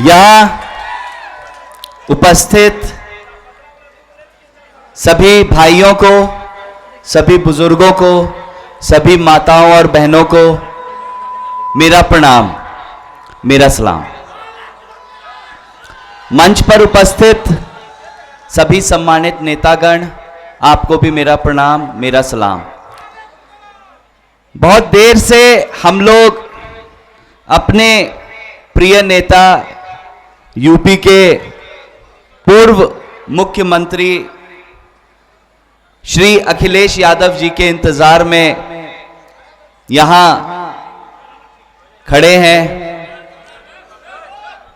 यहाँ उपस्थित सभी भाइयों को, सभी बुजुर्गों को, सभी माताओं और बहनों को मेरा प्रणाम, मेरा सलाम। मंच पर उपस्थित सभी सम्मानित नेतागण, आपको भी मेरा प्रणाम, मेरा सलाम। बहुत देर से हम लोग अपने प्रिय नेता यूपी के पूर्व मुख्यमंत्री श्री अखिलेश यादव जी के इंतजार में यहां खड़े हैं।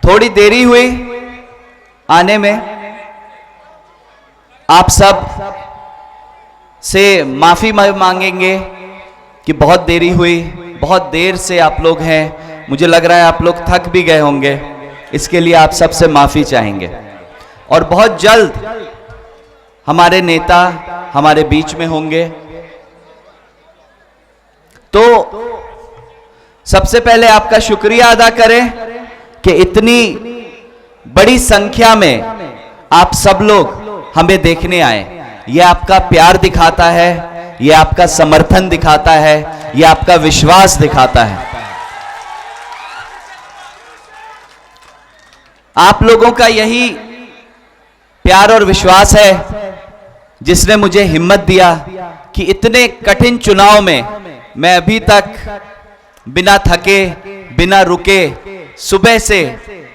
थोड़ी देरी हुई आने में, आप सब से माफी मांगेंगे कि बहुत देरी हुई, बहुत देर से आप लोग हैं। मुझे लग रहा है आप लोग थक भी गए होंगे, इसके लिए आप सबसे माफी चाहेंगे। और बहुत जल्द हमारे नेता हमारे बीच में होंगे। तो सबसे पहले आपका शुक्रिया अदा करें कि इतनी बड़ी संख्या में आप सब लोग हमें देखने आए। यह आपका प्यार दिखाता है, यह आपका समर्थन दिखाता है, यह आपका विश्वास दिखाता है। आप लोगों का यही प्यार और विश्वास है जिसने मुझे हिम्मत दिया कि इतने कठिन चुनाव में मैं अभी तक बिना थके, बिना रुके, सुबह से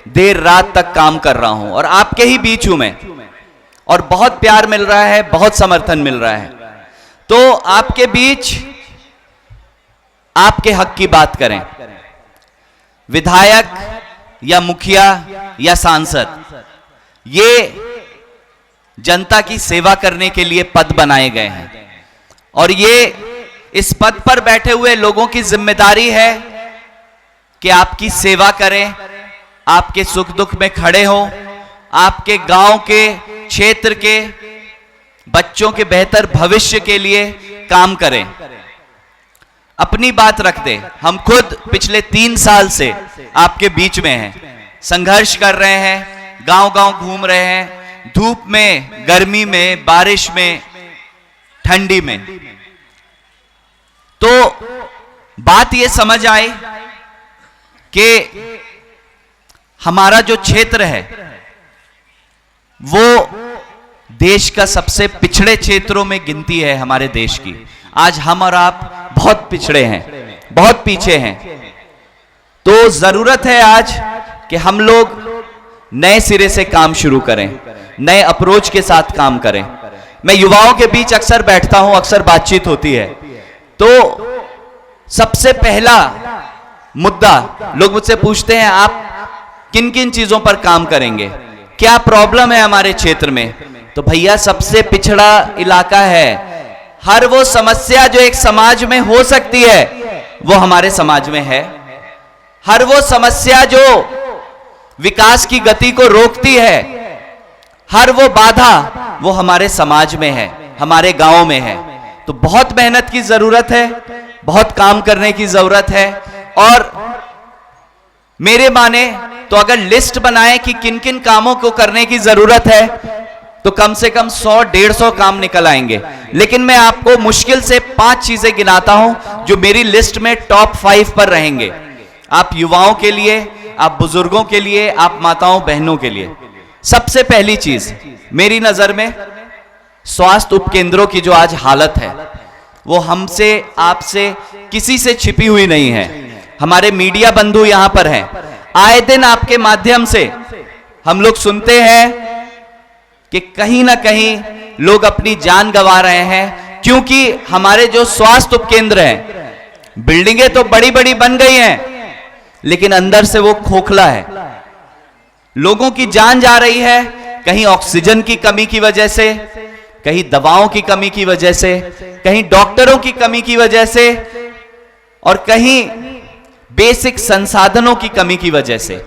देर रात तक काम कर रहा हूं और आपके ही बीच हूं मैं। और बहुत प्यार मिल रहा है, बहुत समर्थन मिल रहा है। तो आपके बीच आपके हक की बात करें। विधायक या मुखिया या सांसद, ये जनता की सेवा करने के लिए पद बनाए गए हैं और ये इस पद पर बैठे हुए लोगों की जिम्मेदारी है कि आपकी सेवा करें, आपके सुख दुख में खड़े हों, आपके गांव के, क्षेत्र के बच्चों के बेहतर भविष्य के लिए काम करें, अपनी बात रख दें। हम खुद पिछले 3 साल से आपके बीच में हैं, संघर्ष कर रहे हैं, गांव-गांव घूम रहे हैं, धूप में, गर्मी में, बारिश में, ठंडी में। तो बात ये समझ आई कि हमारा जो क्षेत्र है वो देश का सबसे पिछड़े क्षेत्रों में गिनती है हमारे देश की। आज हम और आप बहुत पिछड़े हैं, बहुत पीछे हैं। तो जरूरत है आज कि हम लोग नए सिरे से काम शुरू करें, नए अप्रोच के साथ काम करें। मैं युवाओं के बीच अक्सर बैठता हूं, अक्सर बातचीत होती है। तो सबसे पहला मुद्दा लोग मुझसे पूछते हैं, आप किन किन चीजों पर काम करेंगे, क्या प्रॉब्लम है हमारे क्षेत्र में। तो भैया, सबसे पिछड़ा इलाका है। हर वो समस्या जो एक समाज में हो सकती है वो हमारे समाज में है। हर वो समस्या जो विकास की गति को रोकती है, हर वो बाधा वो हमारे समाज में है, हमारे गांव में है। तो बहुत मेहनत की जरूरत है, बहुत काम करने की जरूरत है। और मेरे माने तो अगर लिस्ट बनाए कि किन किन कामों को करने की जरूरत है तो कम से कम 100-150 काम निकल आएंगे। लेकिन मैं आपको मुश्किल से 5 चीजें गिनाता हूं जो मेरी लिस्ट में टॉप 5 पर रहेंगे। आप युवाओं के लिए, आप बुजुर्गों के लिए, आप माताओं बहनों के लिए। सबसे पहली चीज मेरी नजर में स्वास्थ्य उपकेंद्रों की जो आज हालत है वो हमसे, आपसे, किसी से छिपी हुई नहीं है। हमारे मीडिया बंधु यहां पर हैं, आए दिन आपके माध्यम से हम लोग सुनते हैं कि कहीं ना कहीं लोग अपनी जान गंवा रहे हैं क्योंकि हमारे जो स्वास्थ्य उपकेंद्र हैं, बिल्डिंगें तो बड़ी बड़ी बन गई हैं लेकिन अंदर से वो खोखला है। लोगों की जान जा रही है, कहीं ऑक्सीजन की कमी की वजह से, कहीं दवाओं की कमी की वजह से, कहीं डॉक्टरों की कमी की वजह से और कहीं बेसिक संसाधनों की कमी की वजह से।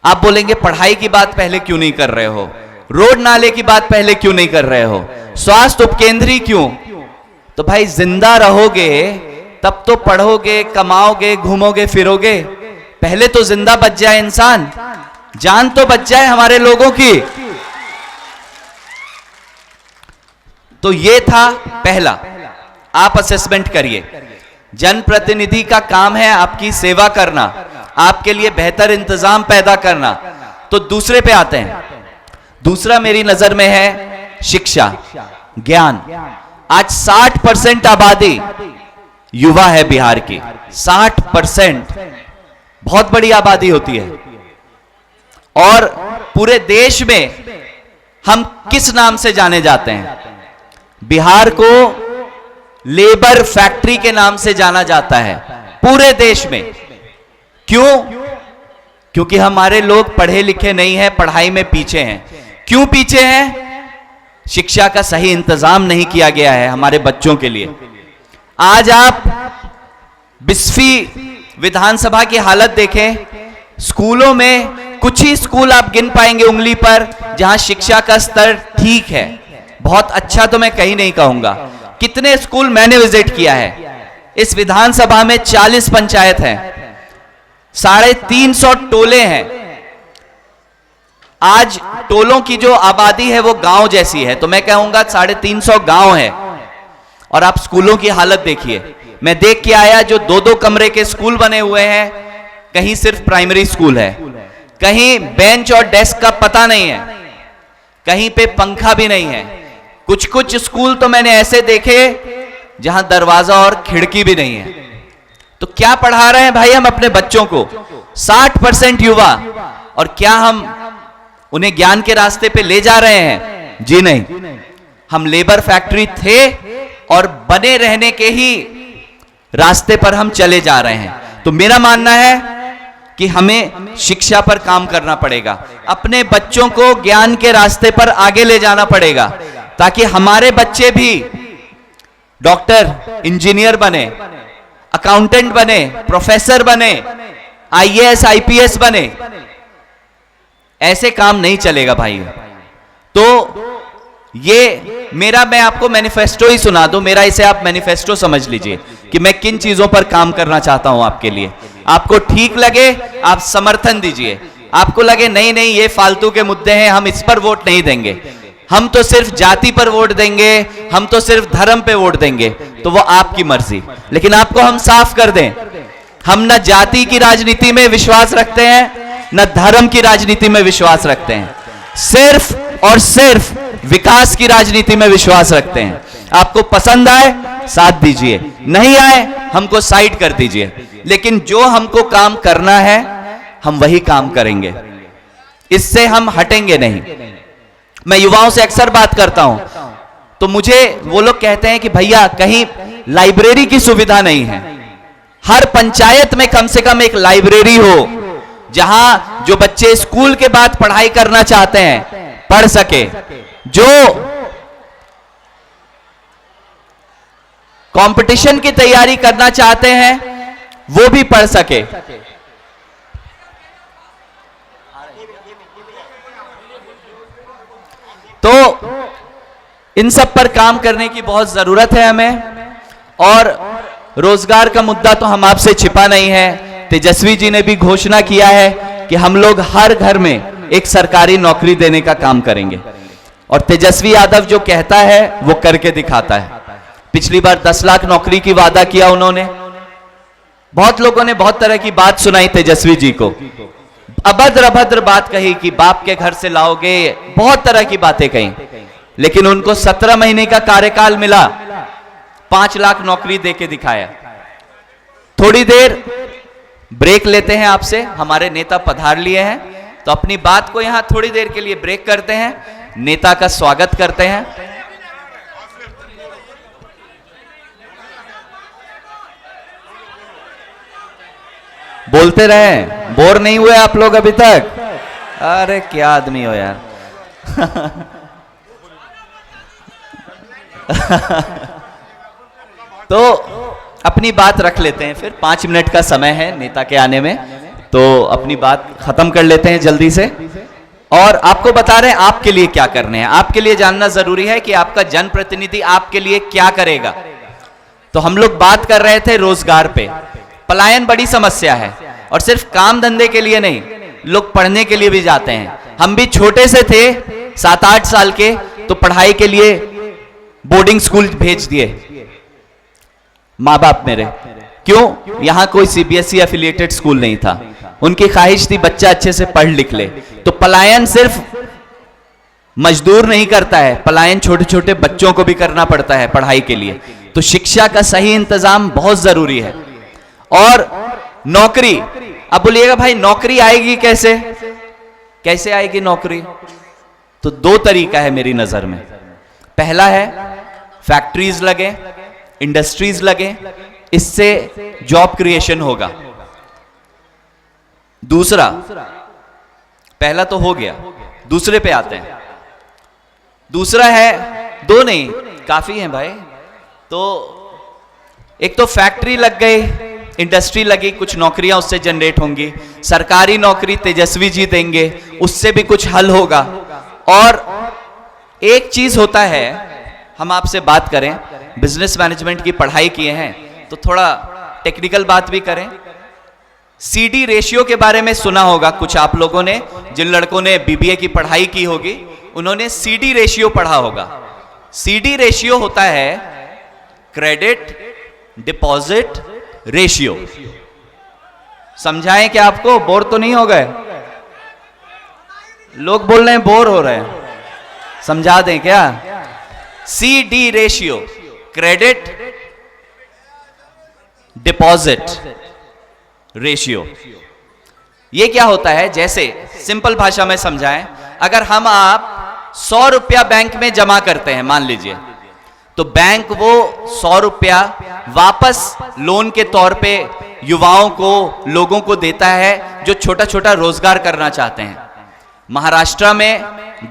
आप बोलेंगे पढ़ाई की बात पहले क्यों नहीं कर रहे हो, रोड नाले की बात पहले क्यों नहीं कर रहे हो, स्वास्थ्य उपकेंद्र ही क्यों। तो भाई, जिंदा रहोगे तब तो पढ़ोगे, कमाओगे, घूमोगे फिरोगे। पहले तो जिंदा बच जाए इंसान, जान तो बच जाए हमारे लोगों की। तो ये था पहला, आप असेसमेंट करिए। जनप्रतिनिधि का काम है आपकी सेवा करना, आपके लिए बेहतर इंतजाम पैदा करना। तो दूसरे पे आते हैं। दूसरा मेरी नजर में है शिक्षा, ज्ञान। आज 60% आबादी युवा है बिहार की। 60% बहुत बड़ी आबादी होती है। और पूरे देश में हम किस नाम से जाने जाते हैं? बिहार को लेबर फैक्ट्री के नाम से जाना जाता है पूरे देश में। क्यों? क्योंकि हमारे लोग पढ़े लिखे नहीं हैं, पढ़ाई में पीछे हैं। क्यों पीछे हैं? शिक्षा का सही इंतजाम नहीं किया गया है हमारे बच्चों के लिए। आज आप 20वीं विधानसभा की हालत देखें, स्कूलों में कुछ ही स्कूल आप गिन पाएंगे उंगली पर जहां शिक्षा का स्तर ठीक है। बहुत अच्छा तो मैं कहीं नहीं कहूंगा। कितने स्कूल मैंने विजिट किया है। इस विधानसभा में 40 पंचायत हैं, 350 टोले हैं। आज टोलों की जो आबादी है वो गांव जैसी है, तो मैं कहूंगा 350 गांव है। और आप स्कूलों की हालत देखिए। मैं देख के आया, जो 2-2 कमरे के स्कूल बने हुए हैं, कहीं सिर्फ प्राइमरी स्कूल है, कहीं बेंच और डेस्क का पता नहीं है, कहीं पे पंखा भी नहीं है। कुछ स्कूल तो मैंने ऐसे देखे जहां दरवाजा और खिड़की भी नहीं है। तो क्या पढ़ा रहे हैं भाई हम अपने बच्चों को? 60% युवा, और क्या हम उन्हें ज्ञान के रास्ते पे ले जा रहे हैं? जी नहीं। हम लेबर फैक्ट्री थे और बने रहने के ही रास्ते पर हम चले जा रहे हैं। तो मेरा मानना है कि हमें शिक्षा पर काम करना पड़ेगा, अपने बच्चों को ज्ञान के रास्ते पर आगे ले जाना पड़ेगा, ताकि हमारे बच्चे भी डॉक्टर, इंजीनियर बने, अकाउंटेंट बने, प्रोफेसर बने, आईएएस, आईपीएस बने। ऐसे काम नहीं चलेगा भाई। तो ये मेरा, मैं आपको मैनिफेस्टो ही सुना दूं, मेरा इसे आप मैनिफेस्टो समझ लीजिए कि मैं किन चीजों पर काम करना चाहता हूं आपके लिए। आपको ठीक लगे आप समर्थन दीजिए, आपको लगे नहीं नहीं ये फालतू के मुद्दे हैं, हम इस पर वोट नहीं देंगे, हम तो सिर्फ जाति पर वोट देंगे, हम तो सिर्फ धर्म पे वोट देंगे, तो वो आपकी मर्जी। लेकिन आपको हम साफ कर दें, हम न जाति की राजनीति में विश्वास रखते हैं, न धर्म की राजनीति में विश्वास रखते हैं, सिर्फ और सिर्फ विकास की राजनीति में विश्वास रखते हैं। आपको पसंद आए साथ दीजिए, नहीं आए हमको साइड कर दीजिए, लेकिन जो हमको काम करना है हम वही काम करेंगे, इससे हम हटेंगे नहीं। मैं युवाओं से अक्सर बात करता हूं, तो मुझे वो लोग कहते हैं कि भैया कहीं लाइब्रेरी की सुविधा नहीं है। हर पंचायत में कम से कम एक लाइब्रेरी हो, जहां जो बच्चे स्कूल के बाद पढ़ाई करना चाहते हैं पढ़ सके, जो कंपटीशन की तैयारी करना चाहते हैं वो भी पढ़ सके। तो इन सब पर काम करने की बहुत जरूरत है हमें। और रोजगार का मुद्दा तो हम आपसे छिपा नहीं है। तेजस्वी जी ने भी घोषणा किया है कि हम लोग हर घर में एक सरकारी नौकरी देने का काम करेंगे। और तेजस्वी यादव जो कहता है वो करके दिखाता है। पिछली बार 10 लाख नौकरी की वादा किया उन्होंने। बहुत लोगों ने बहुत तरह की बात सुनाई तेजस्वी जी को, अभद्र अभद्र बात कही कि बाप के घर से लाओगे, बहुत तरह की बातें कही। लेकिन उनको 17 महीने का कार्यकाल मिला, 5 लाख नौकरी देके दिखाया। थोड़ी देर ब्रेक लेते हैं आपसे, हमारे नेता पधार लिए हैं, तो अपनी बात को यहां थोड़ी देर के लिए ब्रेक करते हैं, नेता का स्वागत करते हैं। बोलते रहे, बोर नहीं हुए आप लोग अभी तक? अरे क्या आदमी हो यार। तो अपनी बात रख लेते हैं, फिर 5 मिनट का समय है नेता के आने में, तो अपनी बात खत्म कर लेते हैं जल्दी से। और आपको बता रहे हैं आपके लिए क्या करने हैं। आपके लिए जानना जरूरी है कि आपका जनप्रतिनिधि आपके लिए क्या करेगा। तो हम लोग बात कर रहे थे रोजगार पे। पलायन बड़ी समस्या है, और सिर्फ काम धंधे के लिए नहीं, लोग पढ़ने के लिए भी जाते हैं। हम भी छोटे से थे 7-8 साल के, तो पढ़ाई के लिए बोर्डिंग स्कूल भेज दिए माँ बाप मेरे। क्यों? यहां कोई सीबीएसई एफिलिएटेड स्कूल नहीं था। उनकी ख्वाहिश थी बच्चा अच्छे से पढ़ लिख ले। तो पलायन सिर्फ मजदूर नहीं करता है, पलायन छोटे छोटे बच्चों को भी करना पड़ता है पढ़ाई के लिए। तो शिक्षा का सही इंतजाम बहुत जरूरी है। और नौकरी, अब बोलिएगा भाई नौकरी आएगी कैसे? कैसे आएगी नौकरी? तो 2 तरीका है मेरी नजर में। पहला है फैक्ट्रीज लगे, इंडस्ट्रीज लगे, इससे जॉब क्रिएशन होगा। दूसरा, पहला तो हो गया, दूसरे पे आते हैं। दूसरा है, 2 नहीं काफी हैं भाई। तो एक तो फैक्ट्री लग गई, इंडस्ट्री लगी, कुछ नौकरियां उससे जनरेट होंगी। सरकारी नौकरी तेजस्वी जी देंगे, उससे भी कुछ हल होगा। और एक चीज होता है, हम आपसे बात करें, बिजनेस मैनेजमेंट की पढ़ाई किए हैं तो थोड़ा टेक्निकल बात भी करें। सीडी रेशियो के बारे में सुना होगा कुछ आप लोगों ने, जिन लड़कों ने बीबीए की पढ़ाई की होगी उन्होंने सीडी रेशियो पढ़ा होगा। सीडी रेशियो होता है क्रेडिट डिपॉजिट रेशियो। समझाएं क्या आपको? बोर तो नहीं हो गए? लोग बोल रहे हैं बोर हो रहे हैं, समझा दें क्या? CD ratio, credit deposit ratio, ये क्या होता है? जैसे सिंपल भाषा में समझाएं, अगर हम आप 100 रुपया बैंक में जमा करते हैं मान लीजिए, तो बैंक वो 100 रुपया वापस लोन के तौर पे युवाओं को, लोगों को देता है जो छोटा छोटा रोजगार करना चाहते हैं। महाराष्ट्र में,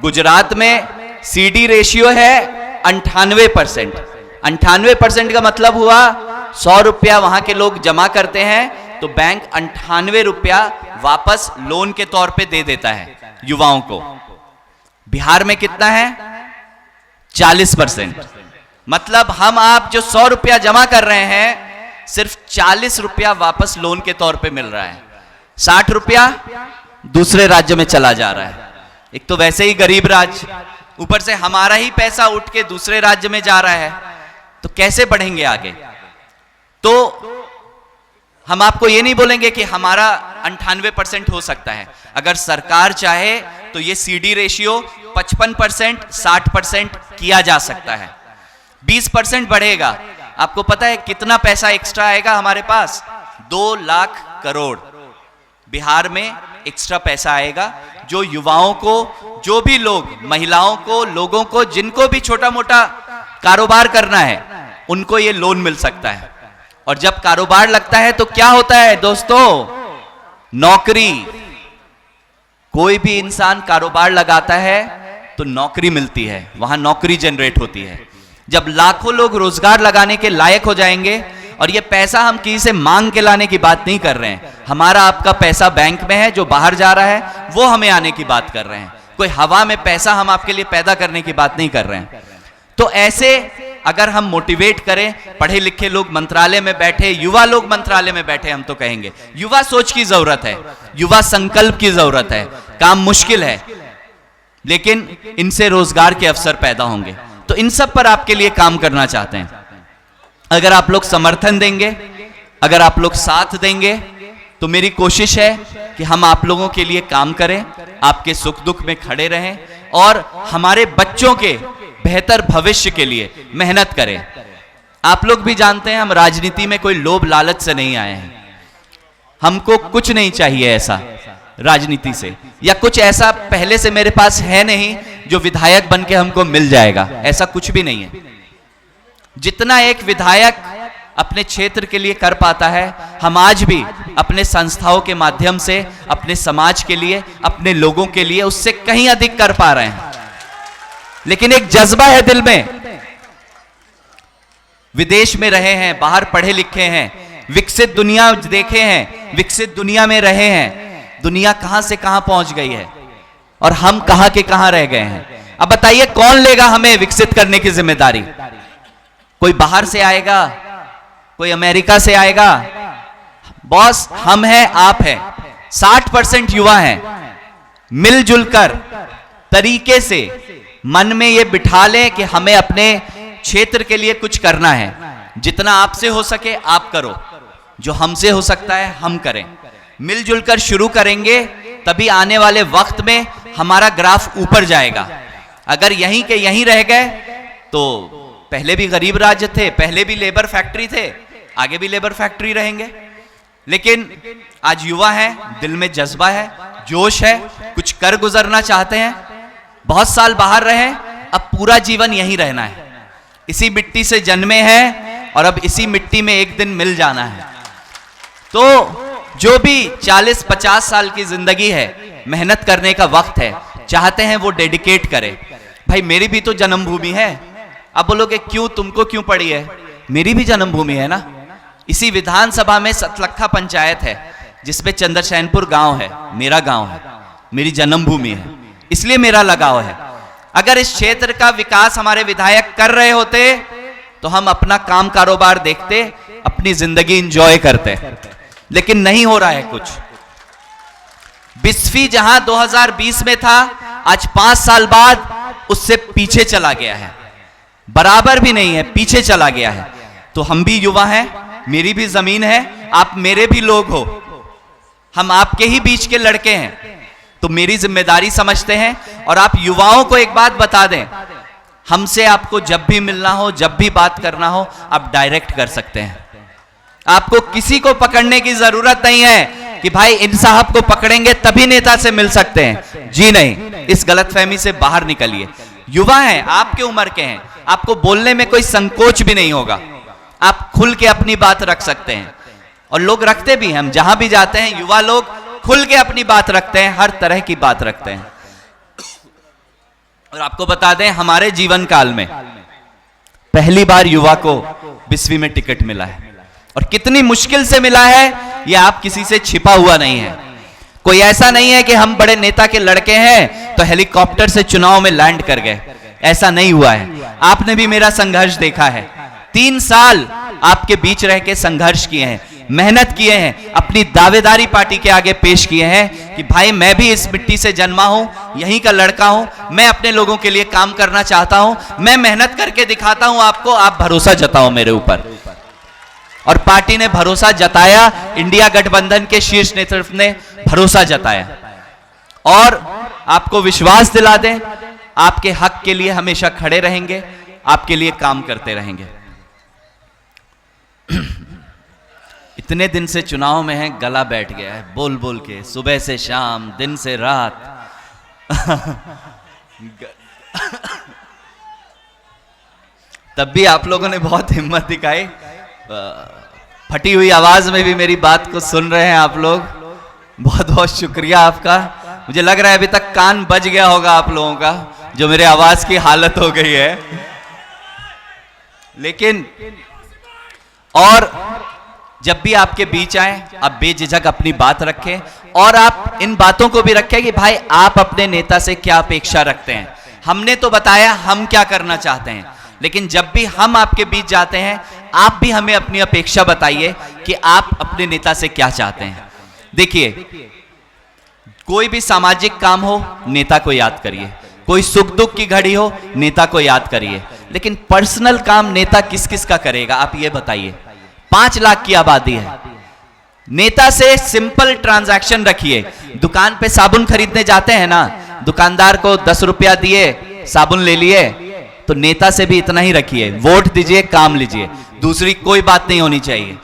गुजरात में सीडी रेशियो है 98%। 98% का मतलब हुआ 100 रुपया वहां के लोग जमा करते हैं तो बैंक 98 रुपया वापस लोन के तौर पे दे देता है युवाओं को। बिहार में कितना है? 40%। मतलब हम आप जो 100 रुपया जमा कर रहे हैं, सिर्फ 40 रुपया वापस लोन के तौर पे मिल रहा है। 60 रुपया दूसरे राज्य में चला जा रहा है। एक तो वैसे ही गरीब राज्य, ऊपर से हमारा ही पैसा उठ के दूसरे राज्य में जा रहा है, तो कैसे बढ़ेंगे आगे? तो हम आपको ये नहीं बोलेंगे कि हमारा 98% हो सकता है। अगर सरकार चाहे तो ये सीडी रेशियो 55%, 60% किया जा सकता है। 20% बढ़ेगा। आपको पता है कितना पैसा एक्स्ट्रा आएगा हमारे पास? 2 लाख करोड़ बिहार में एक्स्ट्रा पैसा आएगा, जो युवाओं को, जो भी लोग, महिलाओं को, लोगों को, जिनको भी छोटा मोटा कारोबार करना है, उनको ये लोन मिल सकता है। और जब कारोबार लगता है तो क्या होता है दोस्तों? नौकरी। कोई भी इंसान कारोबार लगाता है तो नौकरी मिलती है, वहां नौकरी जनरेट होती है। जब लाखों लोग रोजगार लगाने के लायक हो जाएंगे, और ये पैसा हम किसी से मांग के लाने की बात नहीं कर रहे हैं, हमारा आपका पैसा बैंक में है, जो बाहर जा रहा है वो हमें आने की बात कर रहे हैं। कोई हवा में पैसा हम आपके लिए पैदा करने की बात नहीं कर रहे हैं। तो ऐसे अगर हम मोटिवेट करें, पढ़े लिखे लोग मंत्रालय में बैठे, युवा लोग मंत्रालय में बैठे, हम तो कहेंगे युवा सोच की जरूरत है, युवा संकल्प की जरूरत है। काम मुश्किल है लेकिन इनसे रोजगार के अवसर पैदा होंगे। तो इन सब पर आपके लिए काम करना चाहते हैं। अगर आप लोग समर्थन देंगे, अगर आप लोग साथ देंगे, तो मेरी कोशिश है कि हम आप लोगों के लिए काम करें, आपके सुख दुख में खड़े रहें और हमारे बच्चों के बेहतर भविष्य के लिए मेहनत करें। आप लोग भी जानते हैं हम राजनीति में कोई लोभ लालच से नहीं आए हैं। हमको कुछ नहीं चाहिए ऐसा राजनीति से, या कुछ ऐसा पहले से मेरे पास है नहीं जो विधायक बन के हमको मिल जाएगा, ऐसा कुछ भी नहीं है। जितना एक विधायक अपने क्षेत्र के लिए कर पाता है, हम आज भी अपने संस्थाओं के माध्यम से अपने समाज के लिए, अपने लोगों के लिए उससे कहीं अधिक कर पा रहे हैं। लेकिन एक जज्बा है दिल में। विदेश में रहे हैं, बाहर पढ़े लिखे हैं, विकसित दुनिया देखे हैं, विकसित दुनिया में रहे हैं, दुनिया कहां से कहां पहुंच गई है और हम कहां के कहां रह गए हैं। अब बताइए कौन लेगा हमें विकसित करने की जिम्मेदारी? कोई बाहर से आएगा, कोई अमेरिका से आएगा? बॉस हम हैं, आप हैं, 60% युवा हैं, मिलजुल कर तरीके से मन में ये बिठा लें कि हमें अपने क्षेत्र के लिए कुछ करना है। जितना आपसे हो सके आप करो, जो हमसे हो सकता है हम करें। मिलजुल कर शुरू करेंगे तभी आने वाले वक्त में हमारा ग्राफ ऊपर जाएगा। अगर यहीं के यहीं रह गए तो पहले भी गरीब राज्य थे, पहले भी लेबर फैक्ट्री थे, आगे भी लेबर फैक्ट्री रहेंगे। लेकिन आज युवा हैं, दिल में जज्बा है, जोश है, कुछ कर गुजरना चाहते हैं। बहुत साल बाहर रहे, अब पूरा जीवन यहीं रहना है। इसी मिट्टी से जन्मे हैं और अब इसी मिट्टी में एक दिन मिल जाना है। तो जो भी 40-50 साल की जिंदगी है, मेहनत करने का वक्त है, चाहते हैं वो डेडिकेट करें। भाई मेरी भी तो जन्मभूमि है। अब बोलोगे क्यों, तुमको क्यों पड़ी है? मेरी भी जन्मभूमि है ना। इसी विधानसभा में सतलखा पंचायत है जिसपे चंद्रशैनपुर गांव है, मेरा गांव है, मेरी जन्मभूमि है, इसलिए मेरा लगाव है। अगर इस क्षेत्र का विकास हमारे विधायक कर रहे होते तो हम अपना काम कारोबार देखते, अपनी जिंदगी एंजॉय करते, लेकिन नहीं हो रहा है कुछ। बिस्फी जहां 2020 में था, आज 5 साल बाद उससे पीछे चला गया है, बराबर भी नहीं है, पीछे चला गया है। तो हम भी युवा हैं, मेरी भी जमीन है, आप मेरे भी लोग हो, हम आपके ही बीच के लड़के हैं, तो मेरी जिम्मेदारी समझते हैं। और आप युवाओं को एक बात बता दें, हमसे आपको जब भी मिलना हो, जब भी बात करना हो, आप डायरेक्ट कर सकते हैं। आपको किसी को पकड़ने की जरूरत नहीं है कि भाई इन साहब को पकड़ेंगे तभी नेता से मिल सकते हैं। जी नहीं, इस गलतफहमी से बाहर निकलिए। युवा हैं, आपके उम्र के हैं, आपको बोलने में कोई संकोच भी नहीं होगा, आप खुल के अपनी बात रख सकते हैं। और लोग रखते भी हैं, हम जहां भी जाते हैं युवा लोग खुल के अपनी बात रखते हैं, हर तरह की बात रखते हैं। और आपको बता दें, हमारे जीवन काल में पहली बार युवा को बिस्फी में टिकट मिला है, और कितनी मुश्किल से मिला है यह आप किसी से छिपा हुआ नहीं है। कोई ऐसा नहीं है कि हम बड़े नेता के लड़के हैं तो हेलीकॉप्टर से चुनाव में लैंड कर गए, ऐसा नहीं हुआ है। आपने भी मेरा संघर्ष देखा है, 3 साल आपके बीच रह के संघर्ष किए हैं, मेहनत किए हैं, अपनी दावेदारी पार्टी के आगे पेश किए हैं कि भाई मैं भी इस मिट्टी से जन्मा हूं, यहीं का लड़का हूं, मैं अपने लोगों के लिए काम करना चाहता हूं, मैं मेहनत करके दिखाता हूं आपको, आप भरोसा जताओ मेरे ऊपर। और पार्टी ने भरोसा जताया, इंडिया गठबंधन के शीर्ष नेतृत्व ने भरोसा जताया। और आपको विश्वास दिला दें, आपके हक के लिए हमेशा खड़े रहेंगे, आपके लिए काम करते रहेंगे। इतने दिन से चुनाव में है, गला बैठ गया है बोल बोल के, सुबह से शाम, दिन से रात। तब भी आप लोगों ने बहुत हिम्मत दिखाई, फटी हुई आवाज में भी मेरी बात को सुन रहे हैं आप लोग, बहुत बहुत शुक्रिया आपका। मुझे लग रहा है अभी तक कान बज गया होगा आप लोगों का, जो मेरे आवाज की हालत हो गई है। लेकिन और जब भी आपके बीच आए, आप बेझिझक अपनी बात रखें, और आप इन बातों को भी रखें कि भाई आप अपने नेता से क्या अपेक्षा रखते हैं। हमने तो बताया हम क्या करना चाहते हैं, लेकिन जब भी हम आपके बीच जाते हैं, आप भी हमें अपनी अपेक्षा बताइए कि आप अपने नेता से क्या चाहते हैं। देखिए, कोई भी सामाजिक काम हो, नेता को याद करिए, कोई सुख दुख की घड़ी हो, नेता को याद करिए, लेकिन पर्सनल काम नेता किस किस का करेगा, आप ये बताइए। 5 लाख की आबादी है, नेता से सिंपल ट्रांजैक्शन रखिए। दुकान पे साबुन खरीदने जाते हैं ना, दुकानदार को 10 रुपया दिए, साबुन ले लिए, तो नेता से भी इतना ही रखिए, वोट दीजिए, काम लीजिए, दूसरी कोई बात नहीं होनी चाहिए।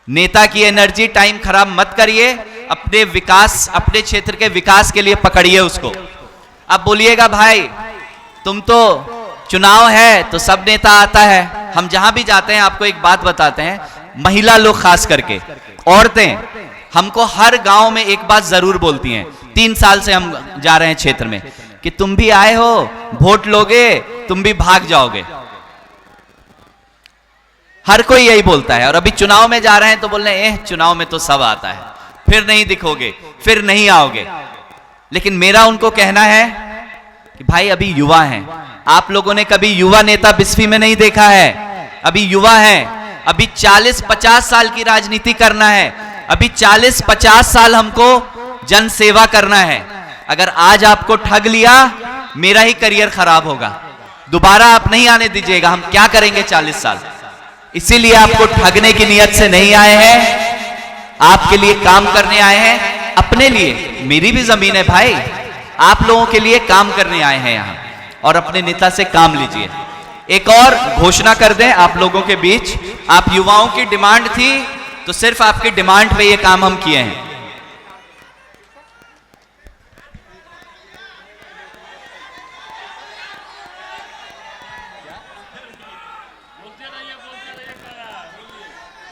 नेता की एनर्जी टाइम खराब मत करिए, अपने विकास, अपने क्षेत्र के विकास के लिए पकड़िए उसको। अब बोलिएगा भाई तुम तो, चुनाव है तो सब नेता आता है। हम जहां भी जाते हैं, आपको एक बात बताते हैं, महिला लोग खास करके, औरतें हमको हर गांव में एक बात जरूर बोलती हैं, 3 साल से हम जा रहे हैं क्षेत्र में, कि तुम भी आए हो, वोट लोगे, तुम भी भाग जाओगे। हर कोई यही बोलता है। और अभी चुनाव में जा रहे हैं तो बोल रहे हैं चुनाव में तो सब आता है, फिर नहीं दिखोगे, फिर नहीं आओगे। लेकिन मेरा उनको कहना है कि भाई अभी युवा हैं, आप लोगों ने कभी युवा नेता बिस्फी में नहीं देखा है। अभी युवा हैं, अभी 40-50 साल की राजनीति करना है, अभी 40-50 साल हमको जन सेवा करना है। अगर आज आपको ठग लिया, मेरा ही करियर खराब होगा, दोबारा आप नहीं आने दीजिएगा। हम क्या करेंगे 40 साल? इसीलिए आपको ठगने की नियत से नहीं आए हैं, आपके लिए काम करने आए हैं, अपने लिए। मेरी भी जमीन है भाई, आप लोगों के लिए काम करने आए हैं यहां, और अपने नेता से काम लीजिए। एक और घोषणा कर दें आप लोगों के बीच, आप युवाओं की डिमांड थी, तो सिर्फ आपकी डिमांड पे ये काम हम किए हैं।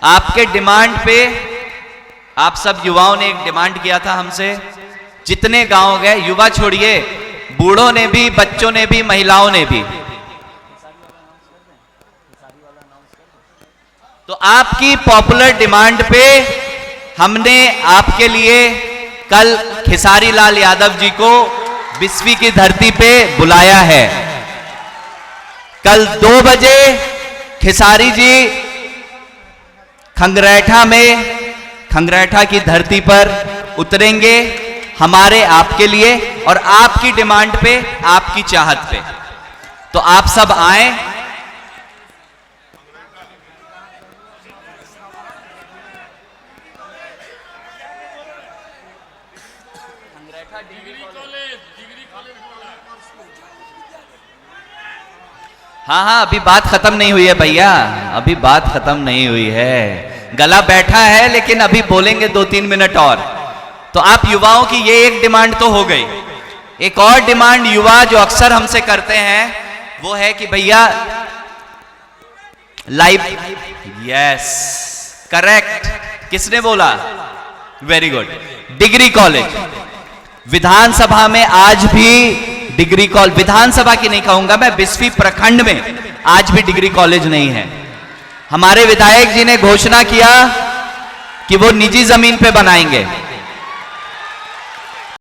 आपके डिमांड पे, आप सब युवाओं ने एक डिमांड किया था हमसे, जितने गांव गए, युवा छोड़िए, बूढ़ों ने भी, बच्चों ने भी, महिलाओं ने भी, तो आपकी पॉपुलर डिमांड पे हमने आपके लिए कल खेसारी लाल यादव जी को बिस्फी की धरती पे बुलाया है। कल 2 बजे खेसारी जी खंगरैठा में, खंगरैठा की धरती पर उतरेंगे, हमारे आपके लिए और आपकी डिमांड पे, आपकी चाहत पे। तो आप सब आए। हाँ हाँ, अभी बात खत्म नहीं हुई है भैया, अभी बात खत्म नहीं हुई है, गला बैठा है, लेकिन अभी बोलेंगे 2-3 मिनट और। तो आप युवाओं की ये एक डिमांड तो हो गई। एक और डिमांड युवा जो अक्सर हमसे करते हैं वो है कि भैया लाइव, यस करेक्ट, किसने बोला? Very good, degree college. विधानसभा में आज भी डिग्री कॉलेज, विधानसभा की नहीं कहूंगा मैं, बिस्फी प्रखंड में आज भी डिग्री कॉलेज नहीं है। हमारे विधायक जी ने घोषणा किया कि वो निजी जमीन पे बनाएंगे।